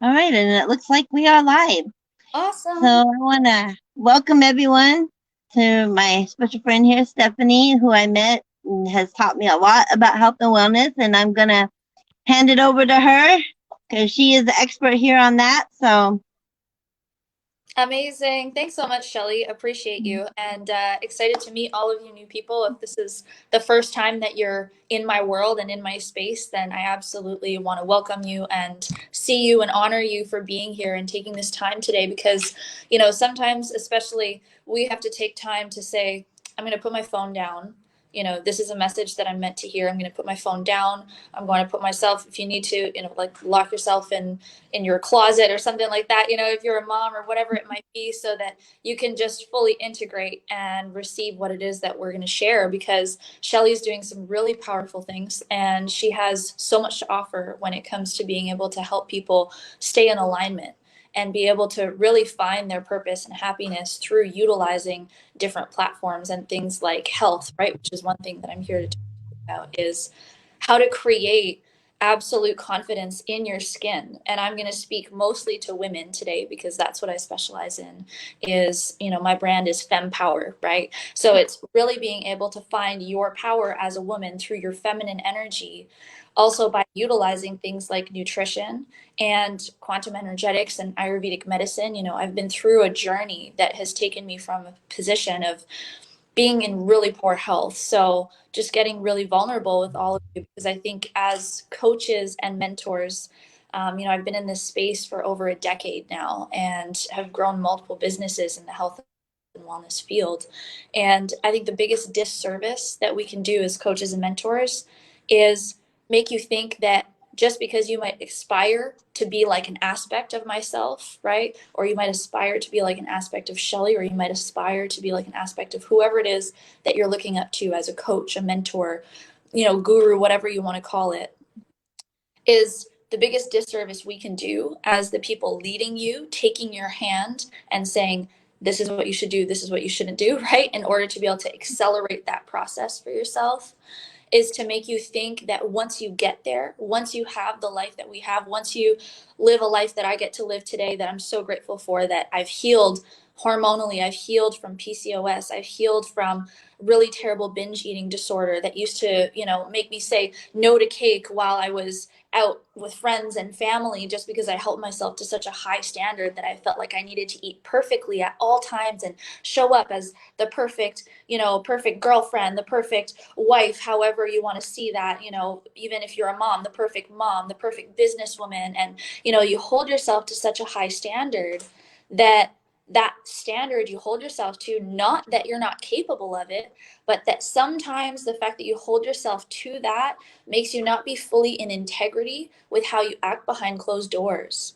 All right, and it looks like we are live. So Awesome. I want to welcome everyone to my special friend here, Stephanie, who I met and has taught me a lot about health and wellness. And I'm going to hand it over to her because she is the expert here on that. So, Amazing. Thanks so much, Shelly. Appreciate you and excited to meet all of you new people. If this is the first time that you're in my world and in my space, then I absolutely want to welcome you and see you and honor you for being here and taking this time today because, sometimes, especially, we have to take time to say, I'm going to put my phone down. This is a message that I'm meant to hear. I'm going to put my phone down. I'm going to put myself, if you need to, like lock yourself in your closet or something like that, if you're a mom or whatever it might be, so that you can just fully integrate and receive what it is that we're going to share. Because Shelly's doing some really powerful things and she has so much to offer when it comes to being able to help people stay in alignment and be able to really find their purpose and happiness through utilizing different platforms and things like health, right? Which is one thing that I'm here to talk about, is how to create absolute confidence in your skin. And I'm going to speak mostly to women today because that's what I specialize in. Is, my brand is fem power, right? So it's really being able to find your power as a woman through your feminine energy, also by utilizing things like nutrition and quantum energetics and ayurvedic medicine. I've been through a journey that has taken me from a position of being in really poor health. So just getting really vulnerable with all of you, because I think as coaches and mentors, I've been in this space for over a decade now and have grown multiple businesses in the health and wellness field. And I think the biggest disservice that we can do as coaches and mentors is make you think that just because you might aspire to be like an aspect of myself, right? Or you might aspire to be like an aspect of Shelly, or you might aspire to be like an aspect of whoever it is that you're looking up to as a coach, a mentor, guru, whatever you want to call it, is the biggest disservice we can do as the people leading you, taking your hand and saying, this is what you should do, this is what you shouldn't do, right? In order to be able to accelerate that process for yourself, is to make you think that once you get there, once you have the life that we have, once you live a life that I get to live today, that I'm so grateful for, that I've healed hormonally, I've healed from PCOS, I've healed from really terrible binge eating disorder that used to, make me say no to cake while I was out with friends and family, just because I held myself to such a high standard that I felt like I needed to eat perfectly at all times and show up as the perfect, perfect girlfriend, the perfect wife, however you want to see that, even if you're a mom, the perfect businesswoman. And, you hold yourself to such a high standard that standard you hold yourself to, not that you're not capable of it, but that sometimes the fact that you hold yourself to that makes you not be fully in integrity with how you act behind closed doors.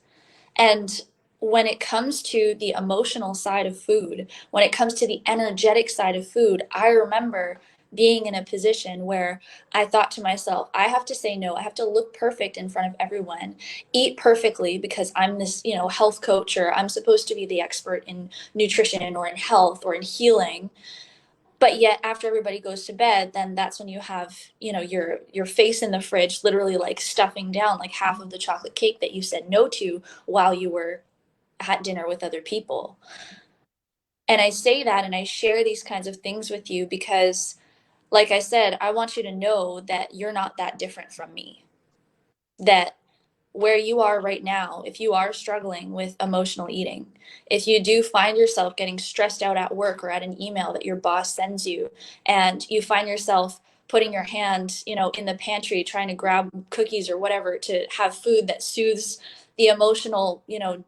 And when it comes to the emotional side of food, when it comes to the energetic side of food, I remember being in a position where I thought to myself, I have to say no. I have to look perfect in front of everyone, eat perfectly because I'm this, health coach, or I'm supposed to be the expert in nutrition or in health or in healing. But yet after everybody goes to bed, then that's when you have, your face in the fridge, literally like stuffing down like half of the chocolate cake that you said no to while you were at dinner with other people. And I say that and I share these kinds of things with you because, like I said, I want you to know that you're not that different from me. That where you are right now, if you are struggling with emotional eating, if you do find yourself getting stressed out at work or at an email that your boss sends you, and you find yourself putting your hand, in the pantry trying to grab cookies or whatever to have food that soothes the emotional,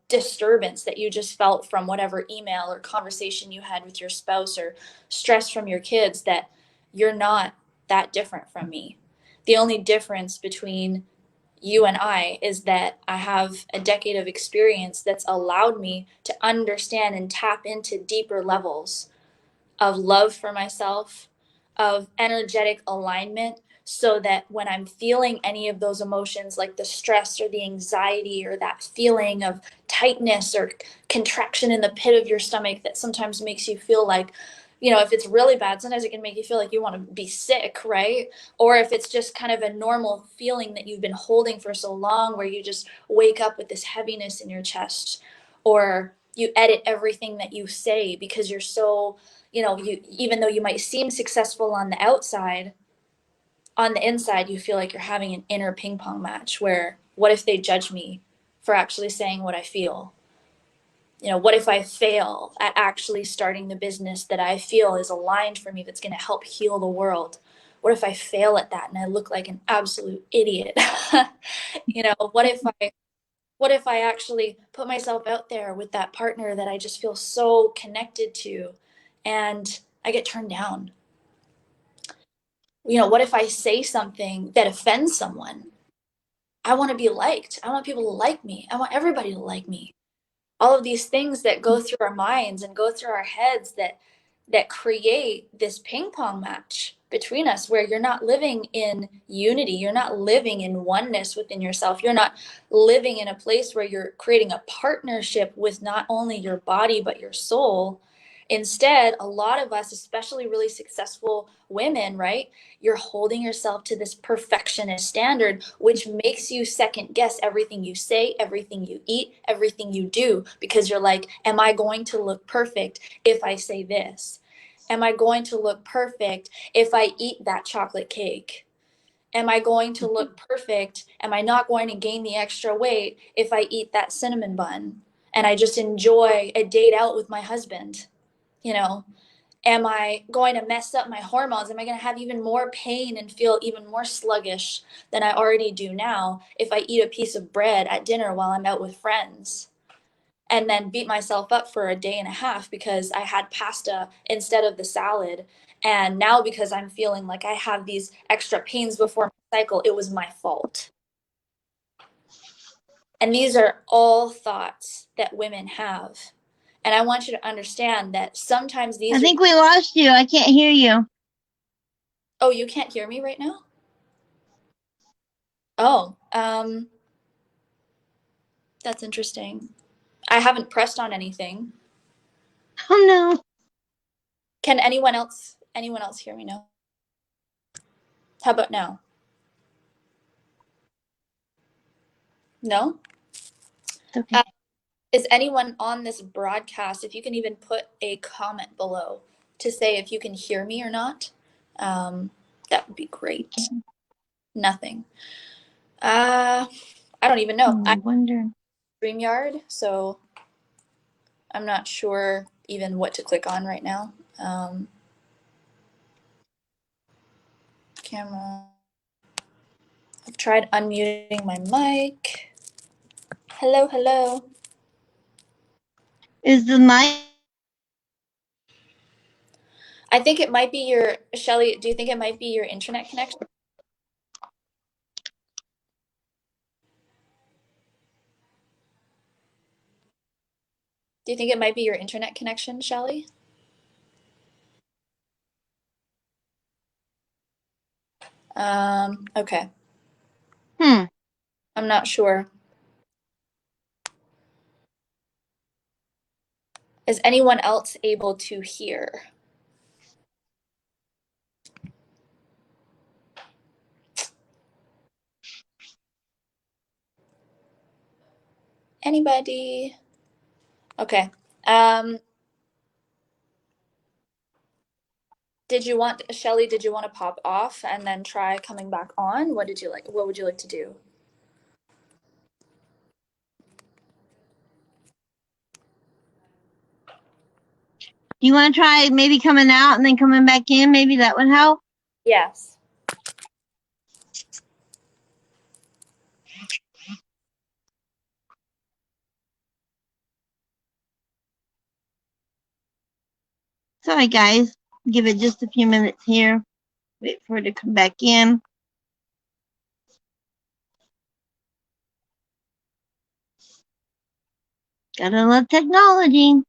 disturbance that you just felt from whatever email or conversation you had with your spouse, or stress from your kids, that you're not that different from me. The only difference between you and I is that I have a decade of experience that's allowed me to understand and tap into deeper levels of love for myself, of energetic alignment, so that when I'm feeling any of those emotions, like the stress or the anxiety or that feeling of tightness or contraction in the pit of your stomach that sometimes makes you feel like if it's really bad, sometimes it can make you feel like you want to be sick, right? Or if it's just kind of a normal feeling that you've been holding for so long, where you just wake up with this heaviness in your chest, or you edit everything that you say because you're so, you, even though you might seem successful on the outside, on the inside, you feel like you're having an inner ping pong match where, what if they judge me for actually saying what I feel? What if I fail at actually starting the business that I feel is aligned for me, that's going to help heal the world? What if I fail at that and I look like an absolute idiot? What if I actually put myself out there with that partner that I just feel so connected to, and I get turned down? What if I say something that offends someone? I want to be liked. I want people to like me. I want everybody to like me. All of these things that go through our minds and go through our heads, that create this ping pong match between us, where you're not living in unity, you're not living in oneness within yourself, you're not living in a place where you're creating a partnership with not only your body but your soul. Instead, a lot of us, especially really successful women, right, you're holding yourself to this perfectionist standard, which makes you second guess everything you say, everything you eat, everything you do, because you're like, am I going to look perfect if I say this? Am I going to look perfect if I eat that chocolate cake? Am I going to look perfect? Am I not going to gain the extra weight if I eat that cinnamon bun and I just enjoy a date out with my husband? You know, am I going to mess up my hormones? Am I going to have even more pain and feel even more sluggish than I already do now if I eat a piece of bread at dinner while I'm out with friends? And then beat myself up for a day and a half because I had pasta instead of the salad. And now, because I'm feeling like I have these extra pains before my cycle, it was my fault. And these are all thoughts that women have. And I want you to understand that sometimes I these are. think we lost you. I can't hear you. Oh, you can't hear me right now? Oh, that's interesting. I haven't pressed on anything. Oh no. Can anyone else hear me now? How about now? No? Okay. Uh, is anyone on this broadcast, if you can even put a comment below to say if you can hear me or not, um, that would be great. Nothing. I don't even know. I I'm wonder. StreamYard, so I'm not sure even what to click on right now. Camera. I've tried unmuting my mic. Hello, hello. Is the mic? I think it might be your, Shelly, do you think it might be your internet connection? Do you think it might be your internet connection, Shelly? Okay. Hmm. I'm not sure. Is anyone else able to hear? Anybody? Okay. Um, Shelly, did you want to pop off and then try coming back on? What would you like to do? Do you want to try maybe coming out and then coming back in? Maybe that would help. Yes. Sorry, guys. Give it just a few minutes here. Wait for it to come back in. Gotta love technology.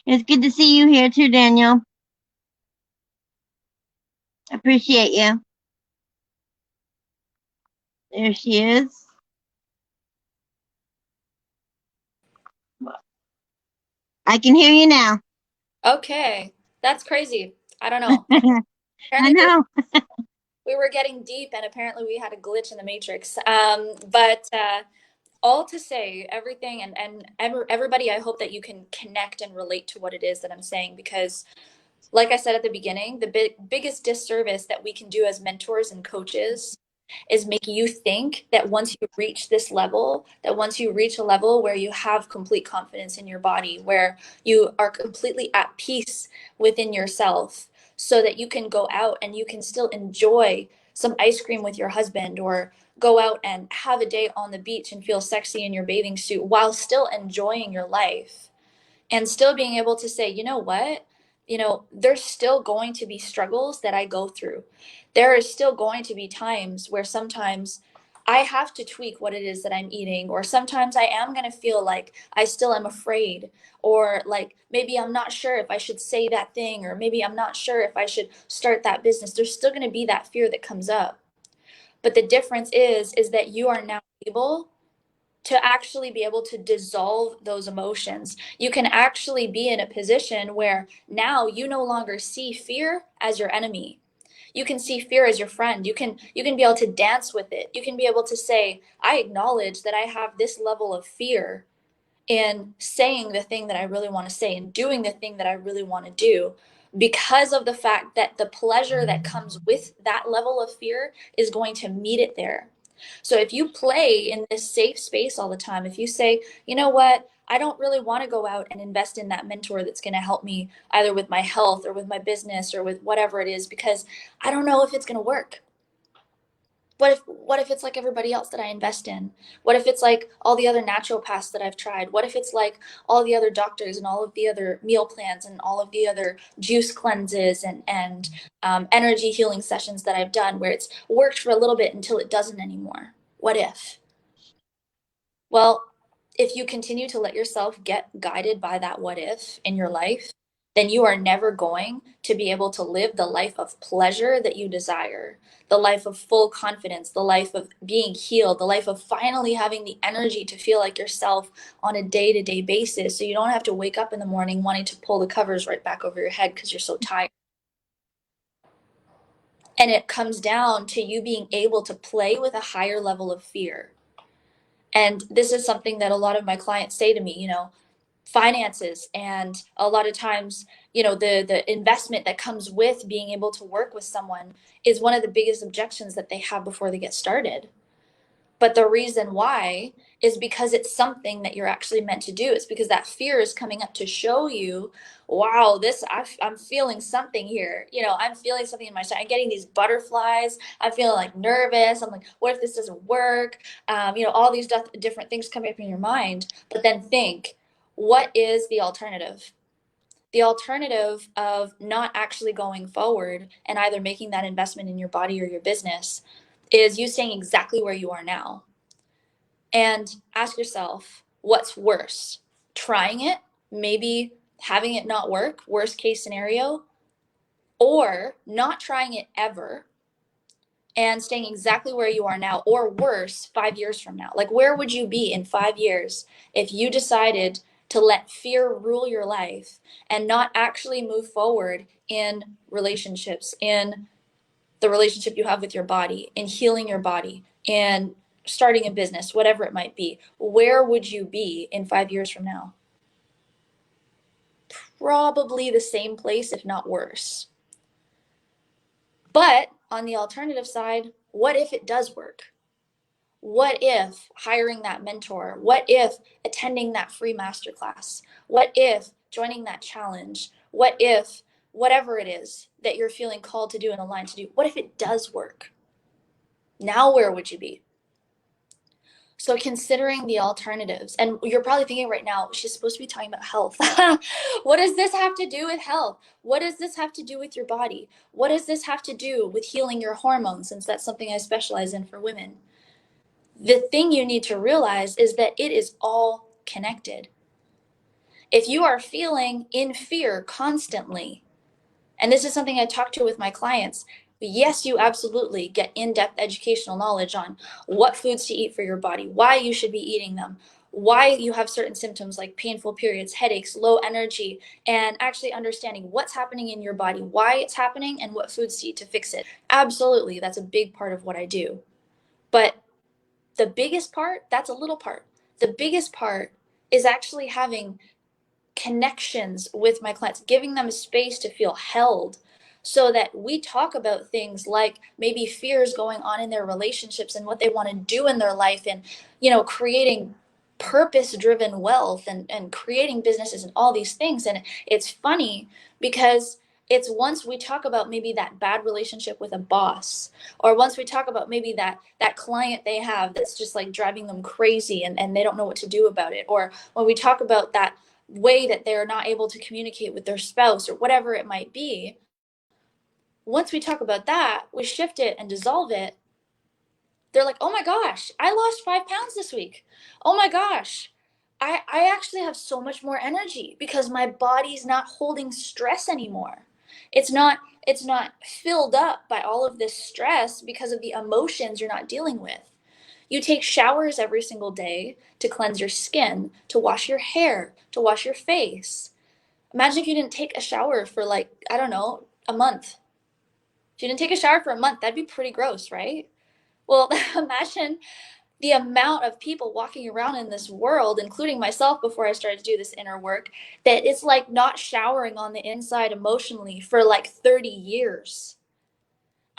It's good to see you here too, Daniel. Appreciate you. There she is. I can hear you now. Okay, that's crazy. I don't know. I Apparently, know. we were getting deep, and apparently, we had a glitch in the matrix. But all to say, everything, and everybody, I hope that you can connect and relate to what it is that I'm saying, because, like I said at the beginning, the biggest disservice that we can do as mentors and coaches is make you think that once you reach this level, that once you reach a level where you have complete confidence in your body, where you are completely at peace within yourself, so that you can go out and you can still enjoy some ice cream with your husband, or go out and have a day on the beach and feel sexy in your bathing suit while still enjoying your life, and still being able to say, you know what? There's still going to be struggles that I go through. There is still going to be times where sometimes I have to tweak what it is that I'm eating, or sometimes I am going to feel like I still am afraid, or like maybe I'm not sure if I should say that thing, or maybe I'm not sure if I should start that business. There's still going to be that fear that comes up. But the difference is that you are now able to actually be able to dissolve those emotions. You can actually be in a position where now you no longer see fear as your enemy. You can see fear as your friend. You can be able to dance with it. You can be able to say, I acknowledge that I have this level of fear in saying the thing that I really want to say and doing the thing that I really want to do, because of the fact that the pleasure that comes with that level of fear is going to meet it there. So if you play in this safe space all the time, if you say, you know what, I don't really want to go out and invest in that mentor that's going to help me either with my health or with my business or with whatever it is, because I don't know if it's going to work. What if it's like everybody else that I invest in? What if it's like all the other naturopaths that I've tried? What if it's like all the other doctors and all of the other meal plans and all of the other juice cleanses and energy healing sessions that I've done, where it's worked for a little bit until it doesn't anymore? What if? Well, if you continue to let yourself get guided by that what if in your life, then you are never going to be able to live the life of pleasure that you desire, the life of full confidence, the life of being healed, the life of finally having the energy to feel like yourself on a day to day basis. So you don't have to wake up in the morning wanting to pull the covers right back over your head because you're so tired. And it comes down to you being able to play with a higher level of fear. And this is something that a lot of my clients say to me, finances, and a lot of times, the investment that comes with being able to work with someone is one of the biggest objections that they have before they get started. But the reason why is because it's something that you're actually meant to do. It's because that fear is coming up to show you, wow, I'm feeling something here. I'm feeling something in my stomach. I'm getting these butterflies. I'm feeling like nervous. I'm like, what if this doesn't work? All these different things come up in your mind. But then think, what is the alternative? The alternative of not actually going forward and either making that investment in your body or your business is you staying exactly where you are now. And ask yourself, what's worse? Trying it, maybe having it not work, worst case scenario, or not trying it ever and staying exactly where you are now, or worse, 5 years from now? Like, where would you be in 5 years if you decided to let fear rule your life and not actually move forward in relationships, in the relationship you have with your body, in healing your body, in starting a business, whatever it might be? Where would you be in 5 years from now? Probably the same place, if not worse. But on the alternative side, what if it does work? What if hiring that mentor? What if attending that free masterclass? What if joining that challenge? What if whatever it is that you're feeling called to do and aligned to do, what if it does work? Now, where would you be? So considering the alternatives, and you're probably thinking right now, she's supposed to be talking about health. What does this have to do with health? What does this have to do with your body? What does this have to do with healing your hormones, since that's something I specialize in for women? The thing you need to realize is that it is all connected. If you are feeling in fear constantly, and this is something I talk to with my clients, yes, you absolutely get in-depth educational knowledge on what foods to eat for your body, why you should be eating them, why you have certain symptoms like painful periods, headaches, low energy, and actually understanding what's happening in your body, why it's happening, and what foods to eat to fix it. Absolutely, that's a big part of what I do. But the biggest part, that's a little part. The biggest part is actually having connections with my clients, giving them a space to feel held so that we talk about things like maybe fears going on in their relationships and what they want to do in their life, and creating purpose driven wealth, and creating businesses and all these things. And it's funny because it's once we talk about maybe that bad relationship with a boss, or once we talk about maybe that client they have that's just like driving them crazy, and they don't know what to do about it, or when we talk about that way that they're not able to communicate with their spouse or whatever it might be, once we talk about that, we shift it and dissolve it. They're like, oh my gosh, I lost 5 pounds this week. Oh my gosh, I actually have so much more energy because my body's not holding stress anymore. It's not filled up by all of this stress because of the emotions you're not dealing with. You take showers every single day to cleanse your skin, to wash your hair, to wash your face. Imagine if you didn't take a shower for, like, I don't know, a month. If you didn't take a shower for a month, that'd be pretty gross, right? Well, imagine the amount of people walking around in this world, including myself before I started to do this inner work, that it's like not showering on the inside emotionally for like 30 years.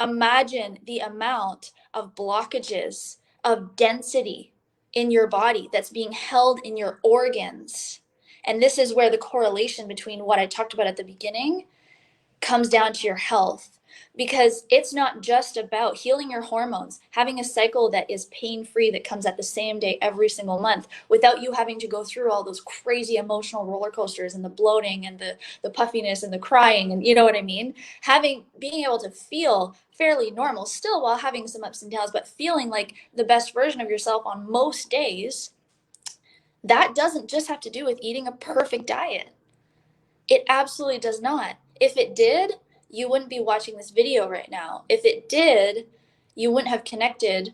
Imagine the amount of blockages, of density in your body that's being held in your organs. And this is where the correlation between what I talked about at the beginning comes down to your health, because it's not just about healing your hormones, having a cycle that is pain free, that comes at the same day every single month without you having to go through all those crazy emotional roller coasters and the bloating and the puffiness and the crying, and you know what I mean? Being able to feel fairly normal still while having some ups and downs, but feeling like the best version of yourself on most days. That doesn't just have to do with eating a perfect diet. It absolutely does not. If it did, you wouldn't be watching this video right now. If it did, you wouldn't have connected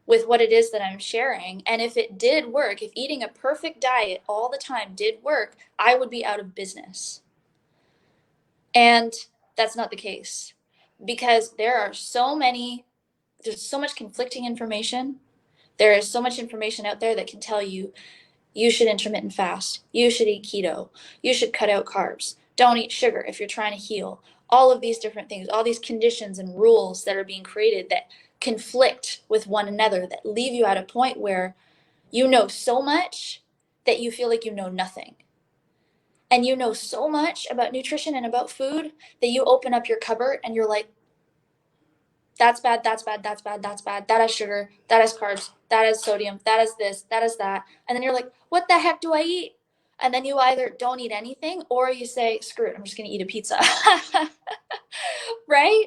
with what it is that I'm sharing. And if it did work, if eating a perfect diet all the time did work, I would be out of business. And that's not the case, because there's so much conflicting information. There is so much information out there that can tell you you should intermittent fast, you should eat keto, you should cut out carbs, don't eat sugar if you're trying to heal. All of these different things, all these conditions and rules that are being created that conflict with one another, that leave you at a point where you know so much that you feel like you know nothing. And you know so much about nutrition and about food that you open up your cupboard and you're like, that's bad, that's bad, that's bad, that's bad. That has sugar, that has carbs, that has sodium, that is this, that is that. And then you're like, what the heck do I eat? And then you either don't eat anything or you say, screw it, I'm just going to eat a pizza. Right?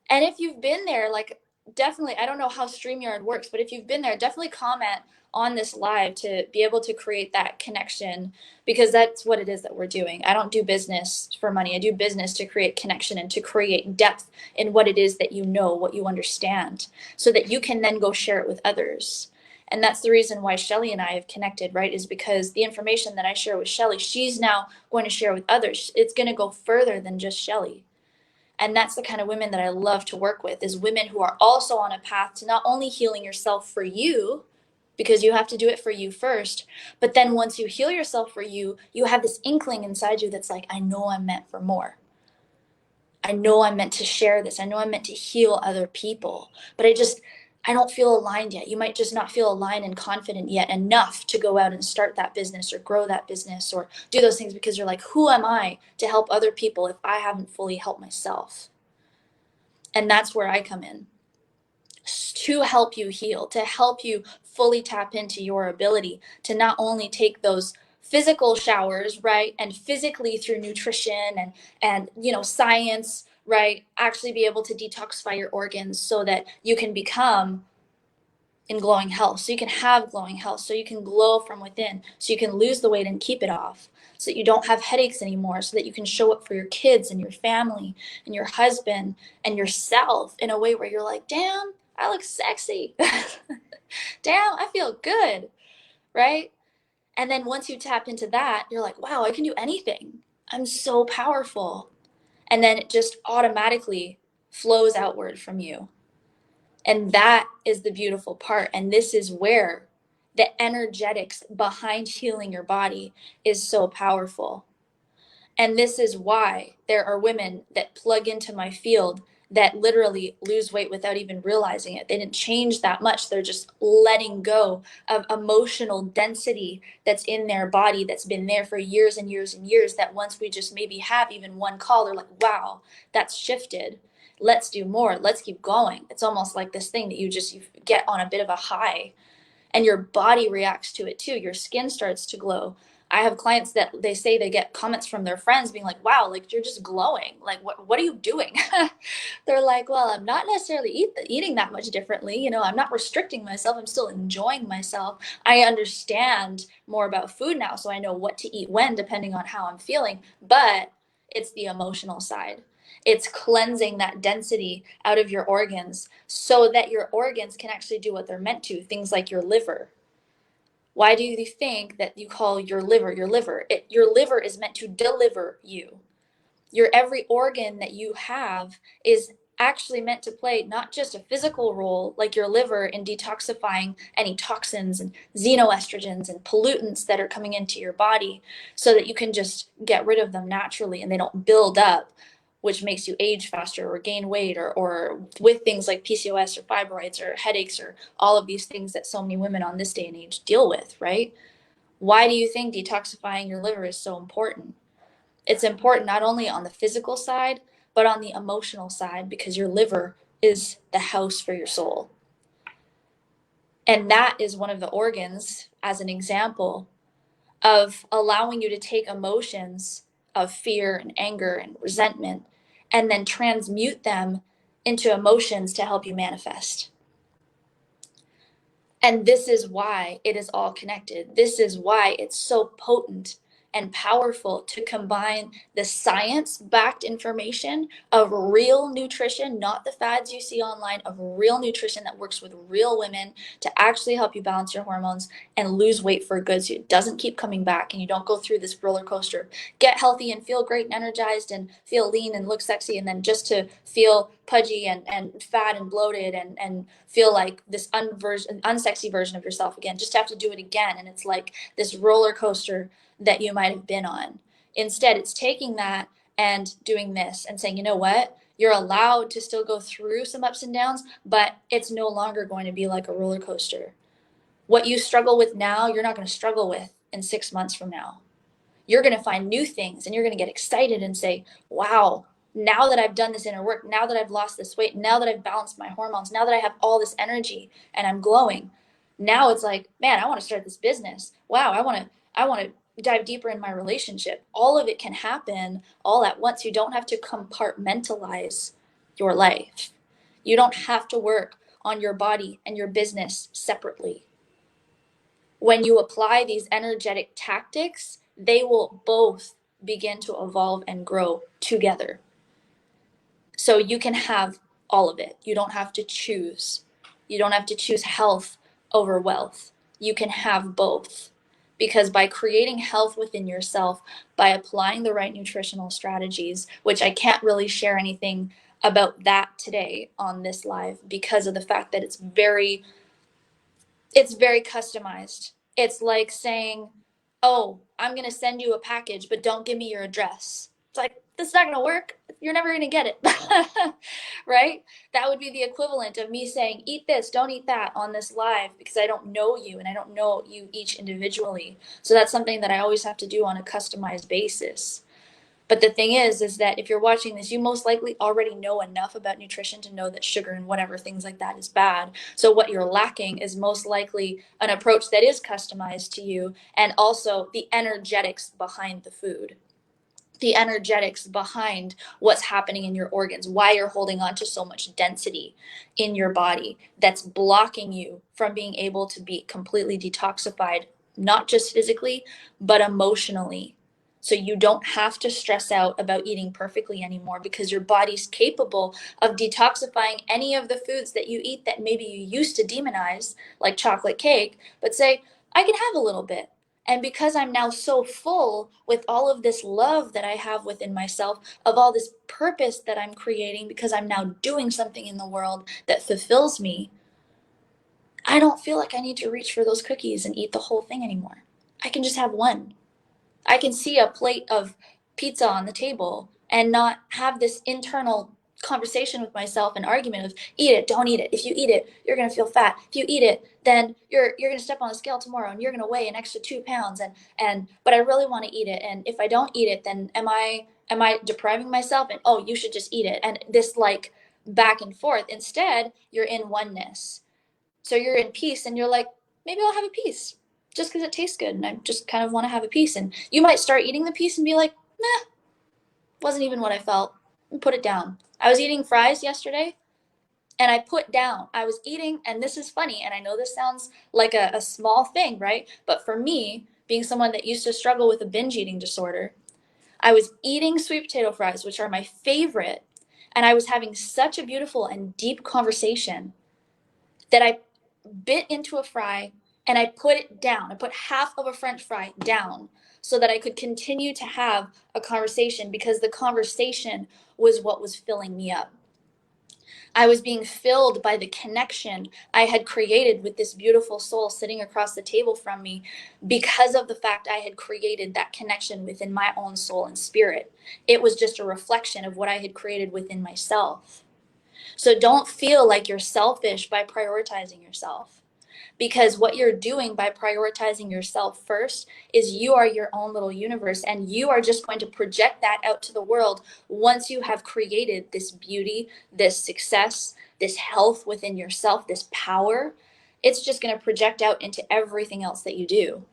And if you've been there, like, definitely, I don't know how StreamYard works, but if you've been there, definitely comment on this live to be able to create that connection, because that's what it is that we're doing. I don't do business for money. I do business to create connection and to create depth in what it is that you know, what you understand, so that you can then go share it with others. And that's the reason why Shelly and I have connected, right? Is because the information that I share with Shelly, she's now going to share with others. It's going to go further than just Shelly. And that's the kind of women that I love to work with, is women who are also on a path to not only healing yourself for you, because you have to do it for you first, but then once you heal yourself for you, you have this inkling inside you that's like, I know I'm meant for more. I know I'm meant to share this. I know I'm meant to heal other people, but I don't feel aligned yet. You might just not feel aligned and confident yet enough to go out and start that business or grow that business or do those things, because you're like, who am I to help other people if I haven't fully helped myself? And that's where I come in, to help you heal, to help you fully tap into your ability to not only take those physical showers, right, and physically through nutrition and science, right, actually be able to detoxify your organs so that you can become in glowing health, so you can have glowing health, so you can glow from within, so you can lose the weight and keep it off, so that you don't have headaches anymore, so that you can show up for your kids and your family and your husband and yourself in a way where you're like, damn, I look sexy. Damn, I feel good. right? And then once you tap into that, you're like, wow, I can do anything. I'm so powerful. And then it just automatically flows outward from you. And that is the beautiful part. And this is where the energetics behind healing your body is so powerful. And this is why there are women that plug into my field that literally lose weight without even realizing it. They didn't change that much. They're just letting go of emotional density that's in their body that's been there for years and years and years. That once we just maybe have even one call, they're like, wow, that's shifted. Let's do more. Let's keep going. It's almost like this thing that you get on a bit of a high, and your body reacts to it too. Your skin starts to glow. I have clients that they say they get comments from their friends being like, wow, like you're just glowing. Like, what are you doing? They're like, well, I'm not necessarily eating that much differently. You know, I'm not restricting myself. I'm still enjoying myself. I understand more about food now, so I know what to eat when, depending on how I'm feeling. But it's the emotional side. It's cleansing that density out of your organs so that your organs can actually do what they're meant to, things like your liver. Why do you think that you call your liver your liver? Your liver is meant to deliver you. Your every organ that you have is actually meant to play not just a physical role like your liver in detoxifying any toxins and xenoestrogens and pollutants that are coming into your body so that you can just get rid of them naturally and they don't build up, which makes you age faster or gain weight or with things like PCOS or fibroids or headaches or all of these things that so many women on this day and age deal with, right? Why do you think detoxifying your liver is so important? It's important not only on the physical side, but on the emotional side, because your liver is the house for your soul. And that is one of the organs, as an example, of allowing you to take emotions of fear and anger and resentment and then transmute them into emotions to help you manifest. And this is why it is all connected. This is why it's so potent and powerful to combine the science backed information of real nutrition, not the fads you see online, of real nutrition that works with real women to actually help you balance your hormones and lose weight for good so it doesn't keep coming back and you don't go through this roller coaster. Get healthy and feel great and energized and feel lean and look sexy, and then just to feel pudgy and fat and bloated and feel like this unsexy version of yourself again, just to have to do it again. And it's like this roller coaster that you might have been on. Instead, it's taking that and doing this and saying, you know what? You're allowed to still go through some ups and downs, but it's no longer going to be like a roller coaster. What you struggle with now, you're not going to struggle with in 6 months from now. You're going to find new things and you're going to get excited and say, wow, now that I've done this inner work, now that I've lost this weight, now that I've balanced my hormones, now that I have all this energy and I'm glowing, now it's like, man, I want to start this business. Wow, I want to dive deeper in my relationship. All of it can happen all at once. You don't have to compartmentalize your life. You don't have to work on your body and your business separately. When you apply these energetic tactics, they will both begin to evolve and grow together. So you can have all of it. You don't have to choose. You don't have to choose health over wealth. You can have both. Because by creating health within yourself, by applying the right nutritional strategies, which I can't really share anything about that today on this live because of the fact that it's very customized. It's like saying, oh, I'm going to send you a package, but don't give me your address. It's like, this is not going to work. You're never going to get it. Right? That would be the equivalent of me saying, eat this, don't eat that on this live because I don't know you and I don't know you each individually. So that's something that I always have to do on a customized basis. But the thing is that if you're watching this, you most likely already know enough about nutrition to know that sugar and whatever things like that is bad. So what you're lacking is most likely an approach that is customized to you and also the energetics behind the food. The energetics behind what's happening in your organs, why you're holding on to so much density in your body that's blocking you from being able to be completely detoxified, not just physically, but emotionally. So you don't have to stress out about eating perfectly anymore because your body's capable of detoxifying any of the foods that you eat that maybe you used to demonize, like chocolate cake, but say, I can have a little bit. And because I'm now so full with all of this love that I have within myself, of all this purpose that I'm creating, because I'm now doing something in the world that fulfills me, I don't feel like I need to reach for those cookies and eat the whole thing anymore. I can just have one. I can see a plate of pizza on the table and not have this internal conversation with myself and argument of eat it, don't eat it. If you eat it, you're gonna feel fat. If you eat it, then you're gonna step on a scale tomorrow and you're gonna weigh an extra 2 pounds and but I really want to eat it. And if I don't eat it, then am I depriving myself? And oh, you should just eat it. And this like back and forth. Instead, you're in oneness. So you're in peace and you're like, maybe I'll have a piece just because it tastes good and I just kind of want to have a piece. And you might start eating the piece and be like, nah, wasn't even what I felt. And put it down. I was eating fries yesterday and I put down. I was eating, and this is funny, and I know this sounds like a small thing, right? But for me, being someone that used to struggle with a binge eating disorder, I was eating sweet potato fries, which are my favorite, and I was having such a beautiful and deep conversation that I bit into a fry and I put it down. I put half of a french fry down so that I could continue to have a conversation because the conversation was what was filling me up. I was being filled by the connection I had created with this beautiful soul sitting across the table from me because of the fact I had created that connection within my own soul and spirit. It was just a reflection of what I had created within myself. So don't feel like you're selfish by prioritizing yourself, because what you're doing by prioritizing yourself first is you are your own little universe and you are just going to project that out to the world once you have created this beauty, this success, this health within yourself, this power. It's just going to project out into everything else that you do.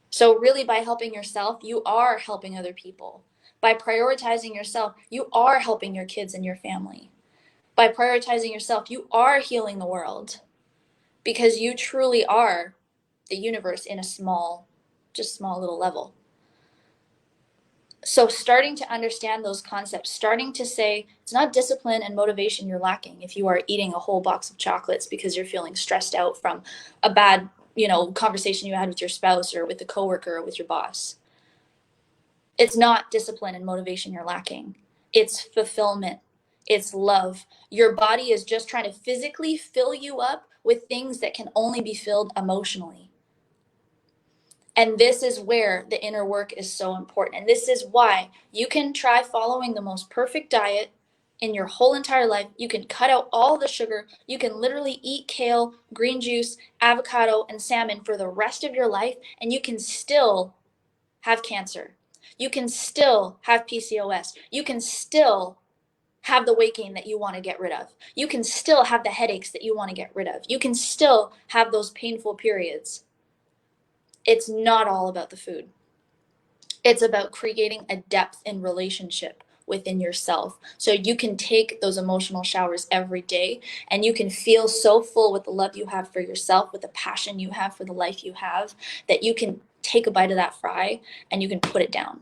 So really, by helping yourself, you are helping other people. By prioritizing yourself, you are helping your kids and your family. By prioritizing yourself, you are healing the world because you truly are the universe in a small, just small little level. So starting to understand those concepts, starting to say it's not discipline and motivation you're lacking if you are eating a whole box of chocolates because you're feeling stressed out from a bad, conversation you had with your spouse or with a coworker or with your boss. It's not discipline and motivation you're lacking. It's fulfillment. It's love. Your body is just trying to physically fill you up with things that can only be filled emotionally. And this is where the inner work is so important. And this is why you can try following the most perfect diet in your whole entire life. You can cut out all the sugar. You can literally eat kale, green juice, avocado, and salmon for the rest of your life, and you can still have cancer. You can still have PCOS. You can still have the weight gain that you want to get rid of. You can still have the headaches that you want to get rid of. You can still have those painful periods. It's not all about the food. It's about creating a depth in relationship within yourself. So you can take those emotional showers every day and you can feel so full with the love you have for yourself, with the passion you have for the life you have, that you can take a bite of that fry and you can put it down.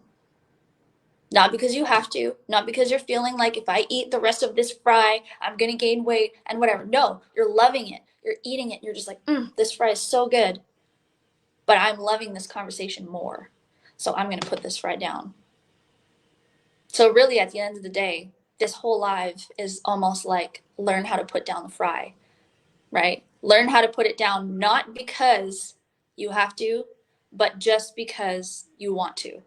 Not because you have to, not because you're feeling like if I eat the rest of this fry, I'm going to gain weight and whatever. No, you're loving it. You're eating it. And you're just like, this fry is so good, but I'm loving this conversation more. So I'm going to put this fry down. So really at the end of the day, this whole life is almost like learn how to put down the fry, right? Learn how to put it down, not because you have to, but just because you want to.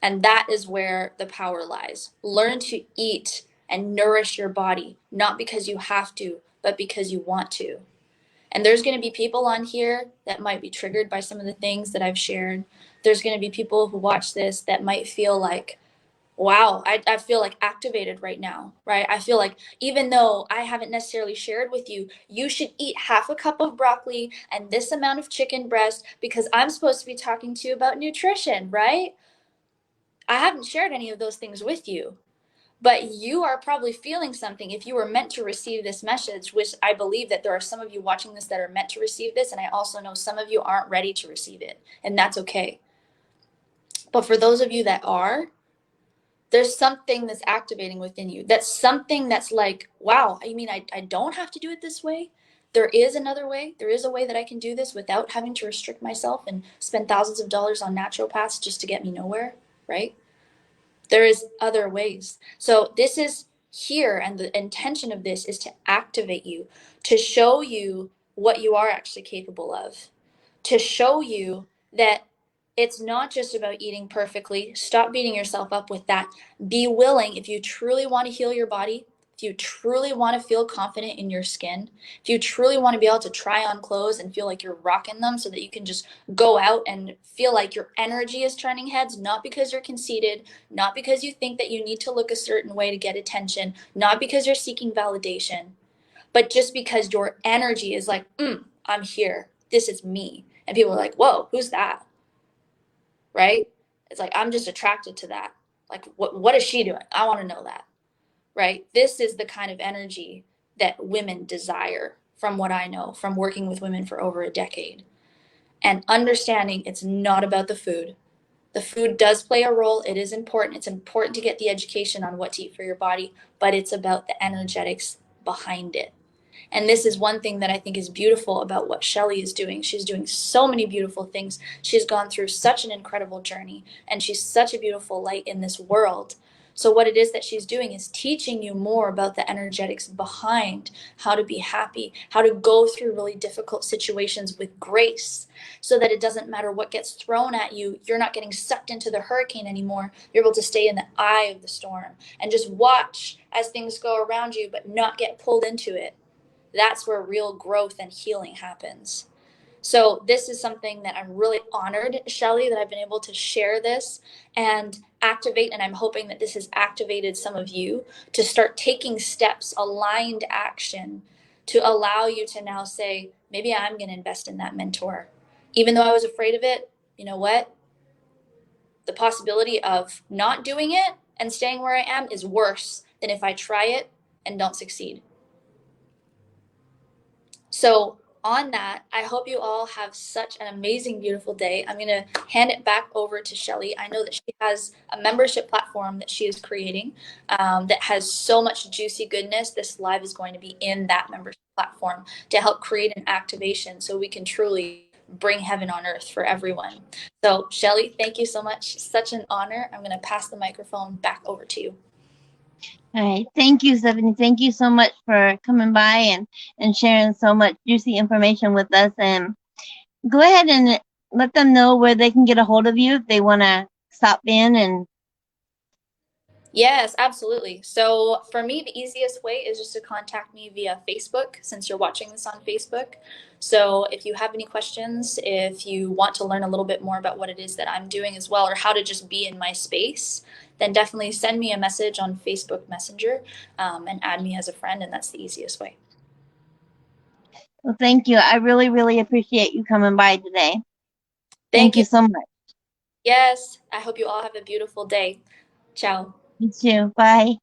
And that is where the power lies. Learn to eat and nourish your body, not because you have to, but because you want to. And there's going to be people on here that might be triggered by some of the things that I've shared. There's going to be people who watch this that might feel like, wow, I feel like activated right now, right? I feel like even though I haven't necessarily shared with you, you should eat half a cup of broccoli and this amount of chicken breast because I'm supposed to be talking to you about nutrition, right? I haven't shared any of those things with you, but you are probably feeling something if you were meant to receive this message, which I believe that there are some of you watching this that are meant to receive this. And I also know some of you aren't ready to receive it, and that's okay. But for those of you that are, there's something that's activating within you. That's something that's like, wow, I mean, I don't have to do it this way. there is another way. There is a way that I can do this without having to restrict myself and spend thousands of dollars on naturopaths just to get me nowhere, right? There is other ways. So this is here, and the intention of this is to activate you, to show you what you are actually capable of, to show you that it's not just about eating perfectly. Stop beating yourself up with that. Be willing, if you truly want to heal your body, if you truly want to feel confident in your skin, if you truly want to be able to try on clothes and feel like you're rocking them so that you can just go out and feel like your energy is turning heads, not because you're conceited, not because you think that you need to look a certain way to get attention, not because you're seeking validation, but just because your energy is like, I'm here. This is me. And people are like, whoa, who's that? Right? It's like, I'm just attracted to that. Like, what is she doing? I want to know that. Right? This is the kind of energy that women desire, from what I know, from working with women for over a decade. And understanding it's not about the food. The food does play a role. It is important. It's important to get the education on what to eat for your body, but it's about the energetics behind it. And this is one thing that I think is beautiful about what Shelly is doing. She's doing so many beautiful things. She's gone through such an incredible journey, and she's such a beautiful light in this world. So, what it is that she's doing is teaching you more about the energetics behind how to be happy, how to go through really difficult situations with grace, so that it doesn't matter what gets thrown at you. You're not getting sucked into the hurricane anymore. You're able to stay in the eye of the storm and just watch as things go around you, but not get pulled into it. That's where real growth and healing happens. So this is something that I'm really honored, Shelly, that I've been able to share this and activate. And I'm hoping that this has activated some of you to start taking steps, aligned action, to allow you to now say, maybe I'm going to invest in that mentor. Even though I was afraid of it, you know what? The possibility of not doing it and staying where I am is worse than if I try it and don't succeed. So, on that, I hope you all have such an amazing, beautiful day. I'm going to hand it back over to Shelly. I know that she has a membership platform that she is creating that has so much juicy goodness. This live is going to be in that membership platform to help create an activation so we can truly bring heaven on earth for everyone. So, Shelly, thank you so much. Such an honor. I'm going to pass the microphone back over to you. All right. Thank you, Stephanie. Thank you so much for coming by and sharing so much juicy information with us. And go ahead and let them know where they can get a hold of you if they want to stop in. And Yes, absolutely. So for me, the easiest way is just to contact me via Facebook since you're watching this on Facebook. So if you have any questions, if you want to learn a little bit more about what it is that I'm doing as well, or how to just be in my space, then definitely send me a message on Facebook Messenger and add me as a friend. And that's the easiest way. well, thank you. I really, really appreciate you coming by today. Thank Thank you. you so much. Yes, I hope you all have a beautiful day. Ciao. You too. Bye.